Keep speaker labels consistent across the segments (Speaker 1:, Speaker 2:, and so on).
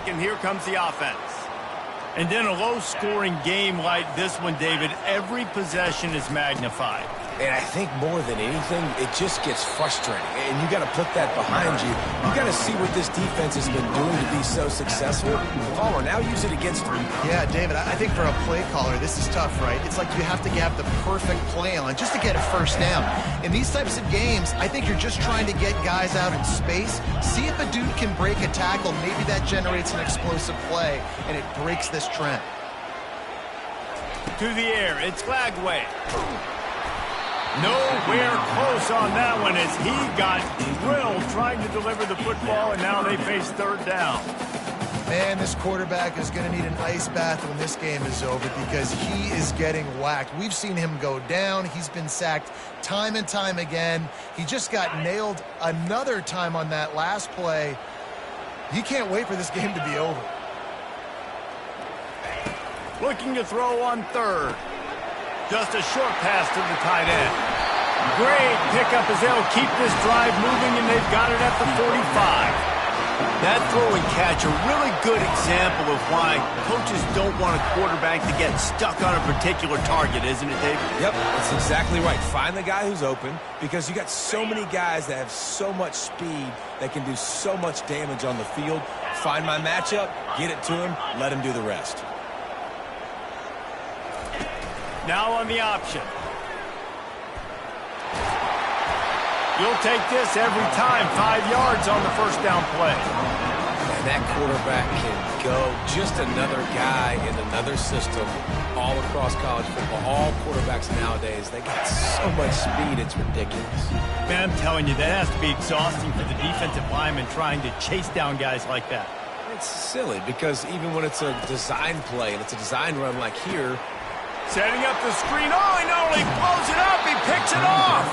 Speaker 1: quarterback, and here comes the offense. And in a low-scoring game like this one, David, every possession is magnified.
Speaker 2: And I think more than anything, it just gets frustrating. And you got to put that behind you. You got to see what this defense has been doing to be so successful. Palmer, now use it against them.
Speaker 3: Yeah, David, I think for a play caller, this is tough, right? It's like you have to have the perfect play on just to get a first down. In these types of games, I think you're just trying to get guys out in space, see if a dude can break a tackle. Maybe that generates an explosive play, and it breaks this trend.
Speaker 1: To the air, it's Flagway. Nowhere close on that one as he got drilled trying to deliver the football, and now they face third down.
Speaker 3: Man, this quarterback is going to need an ice bath when this game is over because he is getting whacked. We've seen him go down. He's been sacked time and time again. He just got nailed another time on that last play. He can't wait for this game to be over.
Speaker 1: Looking to throw on third. Just a short pass to the tight end. Great pickup as they'll keep this drive moving, and they've got it at the 45. That throw and catch, a really good example of why coaches don't want a quarterback to get stuck on a particular target, isn't it, David?
Speaker 2: Yep, that's exactly right. Find the guy who's open because you got so many guys that have so much speed that can do so much damage on the field. Find my matchup, get it to him, let him do the rest.
Speaker 1: Now on the option. You'll take this every time. 5 yards on the first down play.
Speaker 2: And that quarterback can go. Just another guy in another system all across college football. All quarterbacks nowadays, they got so much speed, it's ridiculous.
Speaker 1: Man, I'm telling you, that has to be exhausting for the defensive lineman trying to chase down guys like that.
Speaker 2: It's silly because even when it's a design play and it's a design run like here,
Speaker 1: setting up the screen. Oh, he not only blows it up, he picks it off.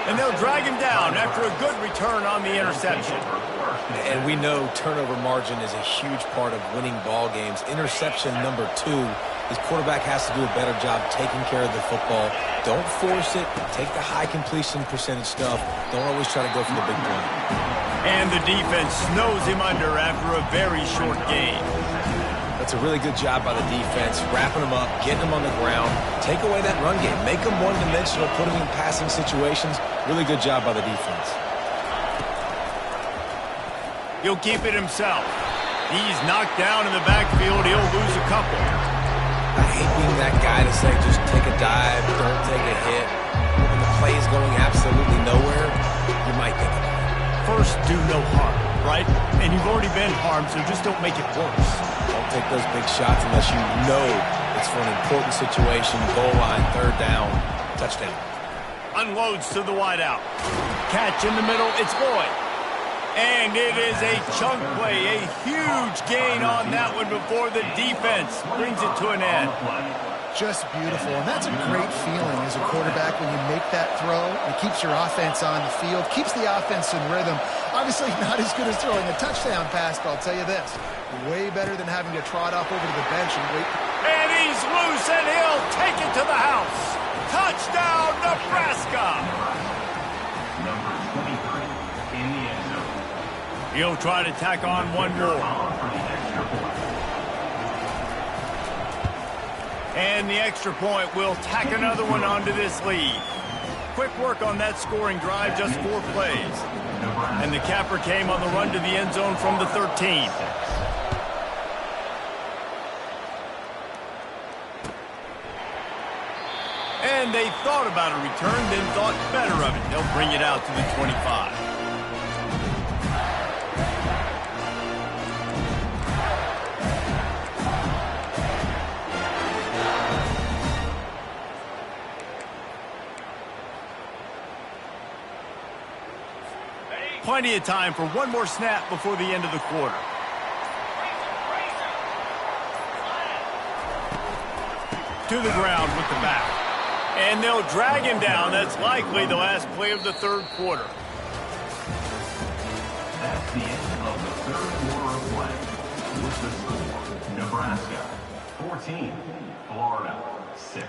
Speaker 1: And they'll drag him down after a good return on the interception.
Speaker 2: And we know turnover margin is a huge part of winning ball games. Interception number 2, his quarterback has to do a better job taking care of the football. Don't force it. Take the high completion percentage stuff. Don't always try to go for the big play.
Speaker 1: And the defense snows him under after a very short game.
Speaker 2: That's a really good job by the defense, wrapping them up, getting them on the ground, take away that run game, make them one-dimensional, put them in passing situations. Really good job by the defense.
Speaker 1: He'll keep it himself. He's knocked down in the backfield. He'll lose a couple.
Speaker 2: I hate being that guy to say just take a dive, don't take a hit. When the play is going absolutely nowhere, you might think about it.
Speaker 1: First, do no harm, right? And you've already been harmed, so just don't make it worse.
Speaker 2: Don't take those big shots unless you know it's for an important situation, goal line, third down, touchdown.
Speaker 1: Unloads to the wideout. Catch in the middle, it's Boyd. And it is a chunk play, a huge gain on that one before the defense brings it to an end.
Speaker 3: Just beautiful, and that's a great feeling as a quarterback when you make that throw. It keeps your offense on the field, keeps the offense in rhythm. Obviously not as good as throwing a touchdown pass, but I'll tell you this, way better than having to trot off over to the bench and wait.
Speaker 1: And he's loose, and he'll take it to the house. Touchdown, Nebraska! He'll try to tack on one more. And the extra point will tack another one onto this lead. Quick work on that scoring drive, just 4 plays. And the capper came on the run to the end zone from the 13. And they thought about a return, then thought better of it. They'll bring it out to the 25. Plenty of time for one more snap before the end of the quarter. To the ground with the back. And they'll drag him down. That's likely the last play of the third quarter.
Speaker 4: That's the end of the third quarter of play. With the score, Nebraska 14, Florida 6.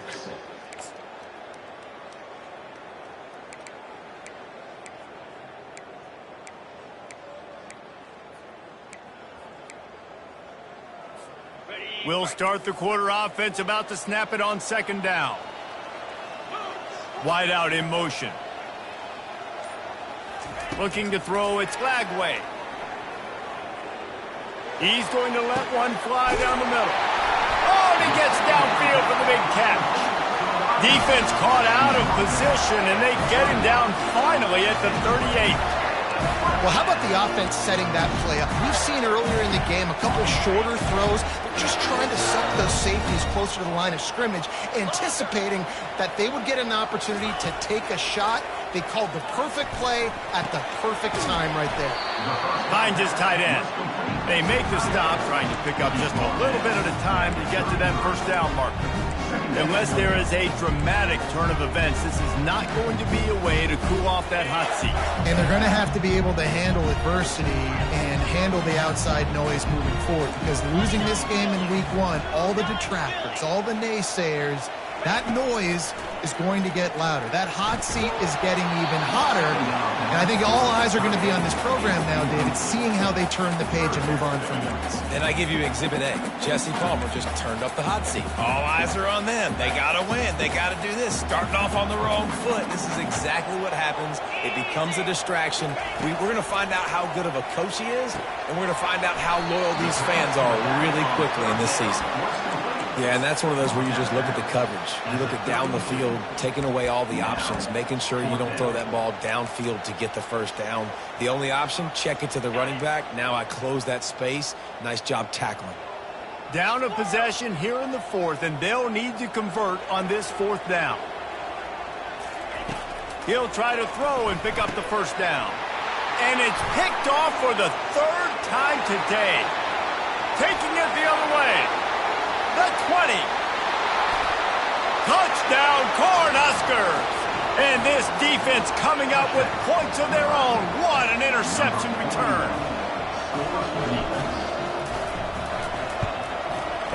Speaker 1: We'll start the quarter offense, about to snap it on second down. Wide out in motion. Looking to throw, it's Lagway. He's going to let one fly down the middle. Oh, and he gets downfield for the big catch. Defense caught out of position, and they get him down finally at the 38.
Speaker 3: Well, how about the offense setting that play up? We've seen earlier in the game a couple shorter throws. They're just trying to suck those safeties closer to the line of scrimmage, anticipating that they would get an opportunity to take a shot. They called the perfect play at the perfect time right there.
Speaker 1: Finds his tight end. They make the stop, trying to pick up just a little bit at a time to get to that first down marker. Unless there is a dramatic turn of events, this is not going to be a way to cool off that hot seat.
Speaker 3: And they're going to have to be able to handle adversity and handle the outside noise moving forward, because losing this game in week one, all the detractors, all the naysayers, that noise is going to get louder. That hot seat is getting even hotter. And I think all eyes are going to be on this program now, David, seeing how they turn the page and move on from this.
Speaker 2: And I give you Exhibit A. Jesse Palmer just turned up the hot seat. All eyes are on them. They got to win. They got to do this. Starting off on the wrong foot. This is exactly what happens. It becomes a distraction. We're going to find out how good of a coach he is, and we're going to find out how loyal these fans are really quickly in this season. Yeah, and that's one of those where you just look at the coverage. You look at down the field, taking away all the options, making sure you don't throw that ball downfield to get the first down. The only option, check it to the running back. Now I close that space. Nice job tackling.
Speaker 1: Down a possession here in the fourth, and they'll need to convert on this fourth down. He'll try to throw and pick up the first down. And it's picked off for the third time today. Taking it the other way. The 20. Touchdown, Cornhuskers. And this defense coming up with points of their own. What an interception return.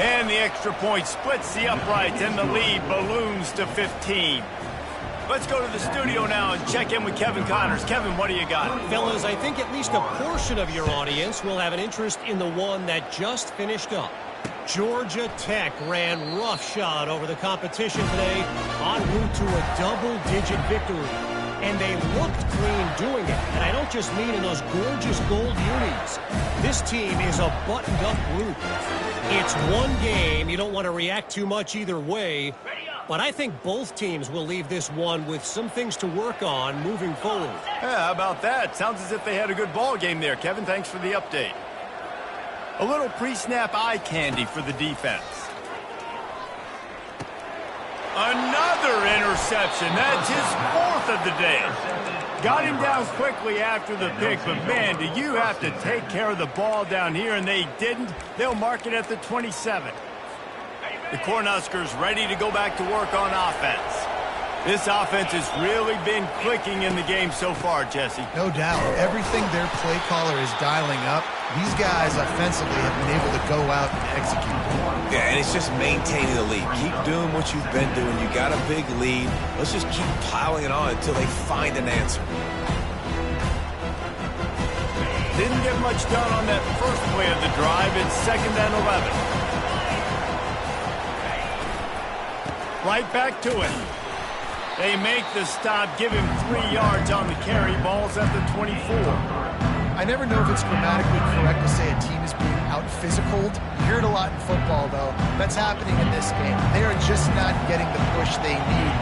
Speaker 1: And the extra point splits the uprights, and the lead balloons to 15. Let's go to the studio now and check in with Kevin Connors. Kevin, what do you got?
Speaker 5: Fellas, I think at least a portion of your audience will have an interest in the one that just finished up. Georgia Tech ran roughshod over the competition today, en route to a double-digit victory. And they looked clean doing it. And I don't just mean in those gorgeous gold unis. This team is a buttoned-up group. It's one game. You don't want to react too much either way. But I think both teams will leave this one with some things to work on moving forward.
Speaker 1: Yeah, how about that? Sounds as if they had a good ball game there, Kevin. Thanks for the update. A little pre-snap eye candy for the defense. Another interception. That's his fourth of the day. Got him down quickly after the pick, but man, do you have to take care of the ball down here, and they didn't. They'll mark it at the 27. The Cornhuskers ready to go back to work on offense. This offense has really been clicking in the game so far, Jesse.
Speaker 3: No doubt. Everything their play caller is dialing up, these guys offensively have been able to go out and execute.
Speaker 2: Yeah, and it's just maintaining the lead. Keep doing what you've been doing. You got a big lead. Let's just keep piling it on until they find an answer.
Speaker 1: Didn't get much done on that first play of the drive. It's 2nd and 11. Right back to it. They make the stop, give him 3 yards on the carry. Ball's at the 24.
Speaker 3: I never know if it's grammatically correct to say a team is being out-physicaled. You hear it a lot in football, though. That's happening in this game. They are just not getting the push they need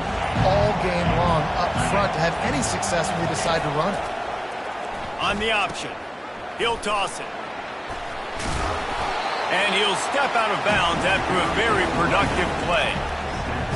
Speaker 3: all game long up front to have any success when they decide to run it.
Speaker 1: On the option, he'll toss it. And he'll step out of bounds after a very productive play.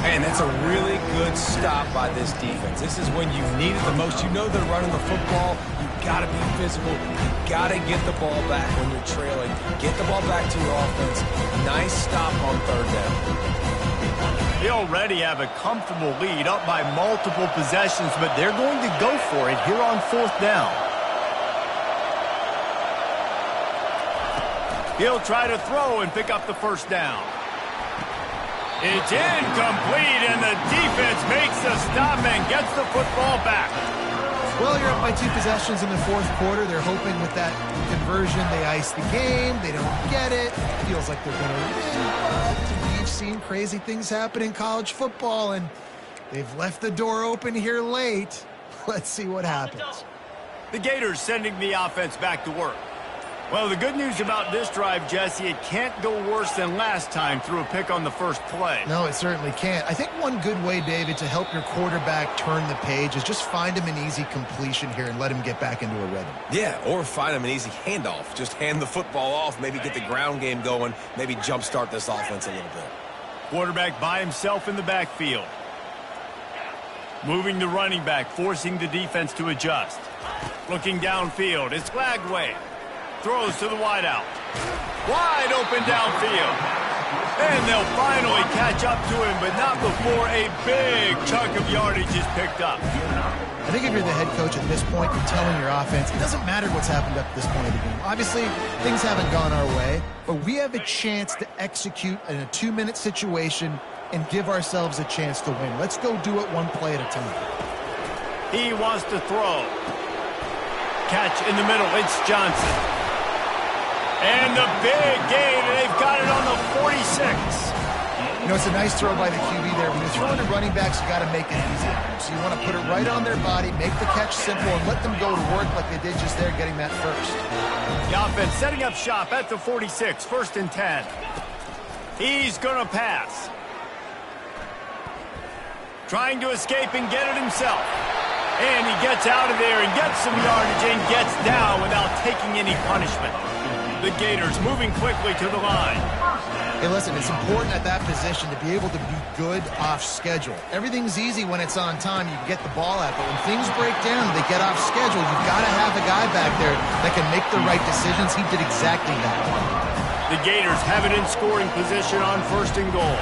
Speaker 2: And that's a really good stop by this defense. This is when you need it the most. You know they're running the football. You've got to be physical. You've got to get the ball back when you're trailing. Get the ball back to your offense. Nice stop on 3rd down.
Speaker 1: They already have a comfortable lead up by multiple possessions, but they're going to go for it here on 4th down. He'll try to throw and pick up the first down. It's incomplete, and the defense makes the stop and gets the football back.
Speaker 3: Well, you're up by 2 possessions in the fourth quarter. They're hoping with that conversion they ice the game. They don't get it. It feels like they're going to win, but we've seen crazy things happen in college football, and they've left the door open here late. Let's see what happens.
Speaker 1: The Gators sending the offense back to work. Well, the good news about this drive, Jesse, it can't go worse than last time through a pick on the first play.
Speaker 3: No, it certainly can't. I think one good way, David, to help your quarterback turn the page is just find him an easy completion here and let him get back into a rhythm.
Speaker 2: Yeah, or find him an easy handoff. Just hand the football off, maybe get the ground game going, maybe jumpstart this offense a little bit.
Speaker 1: Quarterback by himself in the backfield. Moving the running back, forcing the defense to adjust. Looking downfield, it's Glagway. Throws to the wideout. Wide open downfield. And they'll finally catch up to him, but not before a big chunk of yardage is picked up.
Speaker 3: I think if you're the head coach at this point, you're telling your offense, it doesn't matter what's happened up to this point of the game. Obviously, things haven't gone our way, but we have a chance to execute in a 2-minute situation and give ourselves a chance to win. Let's go do it one play at a time.
Speaker 1: He wants to throw. Catch in the middle. It's Johnson. And the big gain, and they've got it on the 46.
Speaker 3: You know, it's a nice throw by the QB there. When you're throwing to running backs, you got to make it easy. So you want to put it right on their body, make the catch simple, and let them go to work like they did just there, getting that first.
Speaker 1: The offense setting up shop at the 46, 1st and 10. He's going to pass. Trying to escape and get it himself. And he gets out of there and gets some yardage and gets down without taking any punishment. The Gators moving quickly to the line.
Speaker 3: Hey, listen, it's important at that position to be able to be good off schedule. Everything's easy when it's on time. You can get the ball out, but when things break down, they get off schedule. You've got to have a guy back there that can make the right decisions. He did exactly that.
Speaker 1: The Gators have it in scoring position on 1st and goal.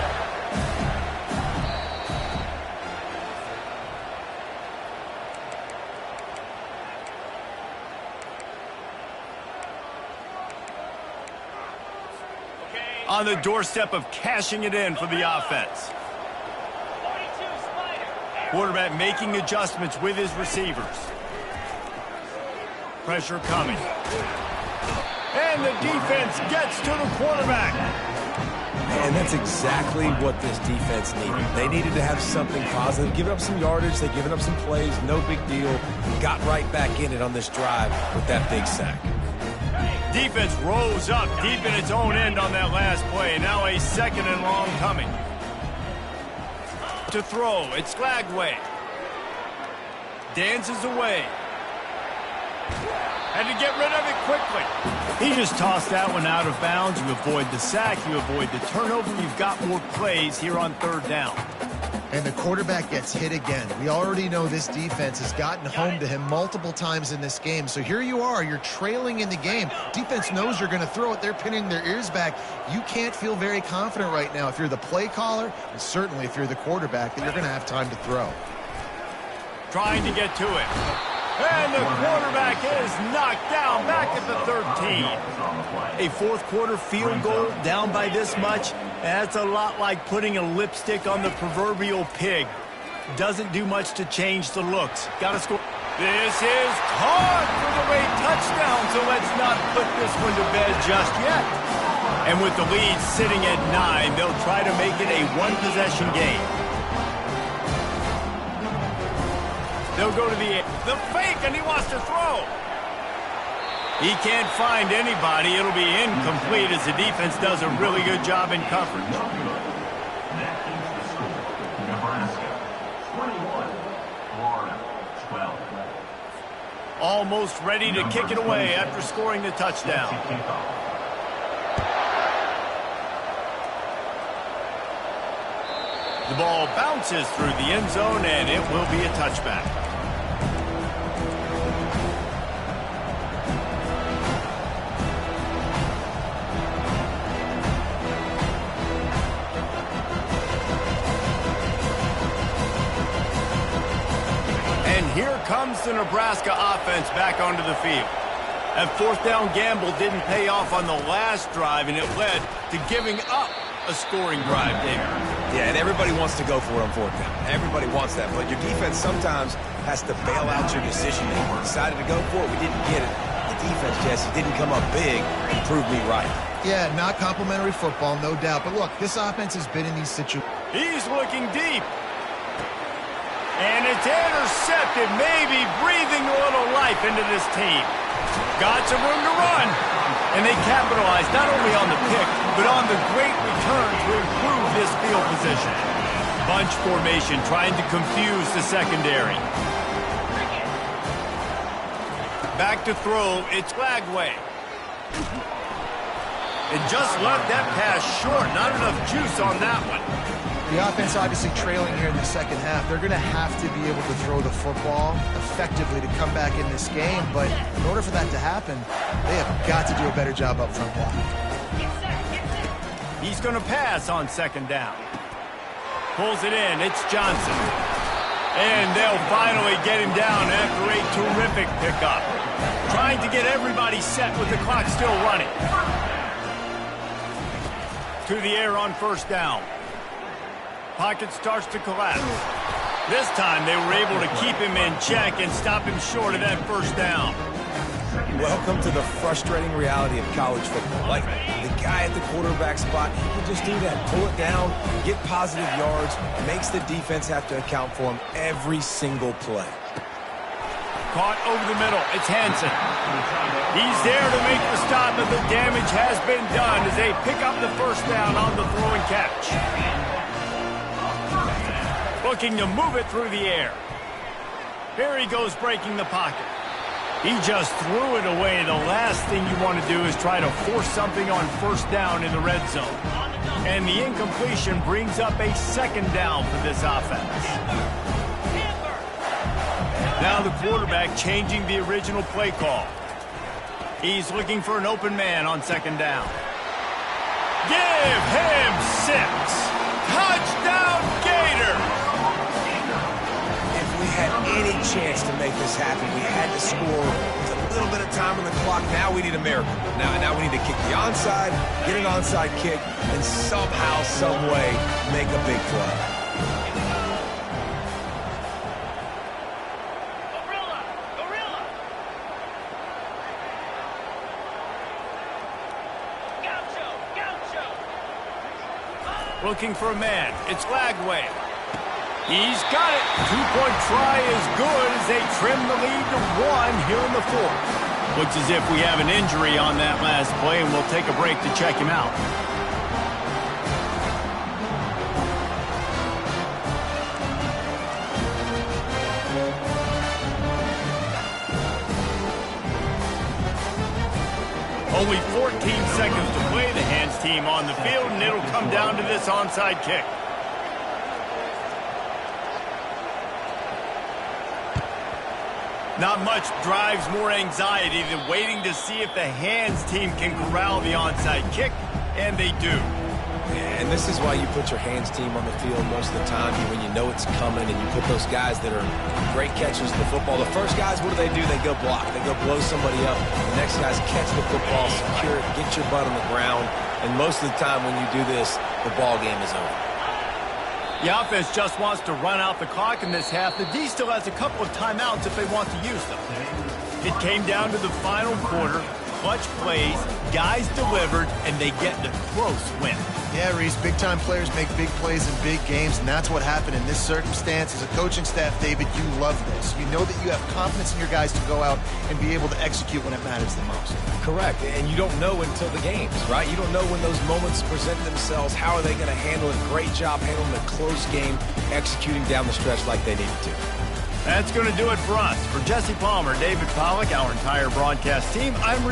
Speaker 1: On the doorstep of cashing it in for the offense. Quarterback making adjustments with his receivers. Pressure coming. And the defense gets to the quarterback.
Speaker 2: And that's exactly what this defense needed. They needed to have something positive. Giving up some yardage, they've given up some plays, no big deal. Got right back in it on this drive with that big sack.
Speaker 1: Defense rose up deep in its own end on that last play. Now a 2nd and long coming. To throw, it's Glagway. Dances away. Had to get rid of it quickly. He just tossed that one out of bounds. You avoid the sack, you avoid the turnover. You've got more plays here on 3rd down.
Speaker 3: And the quarterback gets hit again. We already know this defense has gotten home to him multiple times in this game. So here you are, you're trailing in the game. Defense knows you're going to throw it. They're pinning their ears back. You can't feel very confident right now if you're the play caller, and certainly if you're the quarterback, that you're going to have time to throw.
Speaker 1: Trying to get to it. And the quarterback is knocked down back at the 13. A 4th quarter field goal down by this much. That's a lot like putting a lipstick on the proverbial pig. Doesn't do much to change the looks. Got to score. This is caught for the late touchdown, so let's not put this one to bed just yet. And with the lead sitting at 9, they'll try to make it a 1-possession game. They'll go to the fake, and he wants to throw. He can't find anybody. It'll be incomplete as the defense does a really good job in coverage.
Speaker 4: That is the score. Nebraska 21, Florida 12.
Speaker 1: Almost ready to kick it away after scoring the touchdown. The ball bounces through the end zone, and it will be a touchback. And here comes the Nebraska offense back onto the field. That 4th down gamble didn't pay off on the last drive, and it led to giving up a scoring drive there.
Speaker 2: Yeah, and everybody wants to go for it on 4th down. Everybody wants that, but your defense sometimes has to bail out your decision making. We decided to go for it. We didn't get it. The defense, Jesse, didn't come up big and prove me right.
Speaker 3: Yeah, not complimentary football, no doubt. But look, this offense has been in these situations.
Speaker 1: He's looking deep. And it's intercepted, maybe breathing a little life into this team. Got some room to run. And they capitalized not only on the pick, but on the great return to improve this field position. Bunch formation trying to confuse the secondary. Back to throw, it's Lagway. And just left that pass short. Not enough juice on that one.
Speaker 3: The offense obviously trailing here in the second half. They're going to have to be able to throw the football effectively to come back in this game. But in order for that to happen, they have got to do a better job up front blocking.
Speaker 1: He's going to pass on second down. Pulls it in. It's Johnson. And they'll finally get him down after a terrific pickup. Trying to get everybody set with the clock still running. To the air on first down. Pocket starts to collapse. This time they were able to keep him in check and stop him short of that first down.
Speaker 2: Welcome to the frustrating reality of college football. Like, the guy at the quarterback spot, he can just do that. Pull it down, get positive yards, makes the defense have to account for him every single play.
Speaker 1: Caught over the middle. It's Hansen. He's there to make the stop, but the damage has been done as they pick up the first down on the throw and catch. Looking to move it through the air. Here he goes breaking the pocket. He just threw it away. The last thing you want to do is try to force something on first down in the red zone. And the incompletion brings up a second down for this offense. Now the quarterback changing the original play call. He's looking for an open man on second down. Give him 6. Touchdown Gators!
Speaker 2: If we had any chance to make this happen, we had to score with a little bit of time on the clock. Now we need a miracle. Now we need to kick the onside, get an onside kick, and somehow, some way, make a big play.
Speaker 1: Looking for a man. It's Lagway. He's got it. 2-point try is good as they trim the lead to 1 here in the fourth. Looks as if we have an injury on that last play, and we'll take a break to check him out. Only 14 seconds to play. The hands team on the field, and it'll come down to this onside kick. Not much drives more anxiety than waiting to see if the hands team can corral the onside kick, and they do.
Speaker 2: And this is why you put your hands team on the field most of the time when you know it's coming, and you put those guys that are great catchers of the football. The first guys, what do? They go block. They go blow somebody up. The next guys catch the football, secure it, get your butt on the ground. And most of the time when you do this, the ball game is over.
Speaker 1: The offense just wants to run out the clock in this half. The D still has a couple of timeouts if they want to use them. It came down to the final quarter. Clutch plays, guys delivered, and they get the close win.
Speaker 3: Yeah, Reese, big-time players make big plays in big games, and that's what happened in this circumstance. As a coaching staff, David, you love this. You know that you have confidence in your guys to go out and be able to execute when it matters the most.
Speaker 2: Correct, and you don't know until the games, right? You don't know when those moments present themselves. How are they going to handle it? Great job handling a close game, executing down the stretch like they needed to.
Speaker 1: That's going to do it for us. For Jesse Palmer, David Pollack, our entire broadcast team, I'm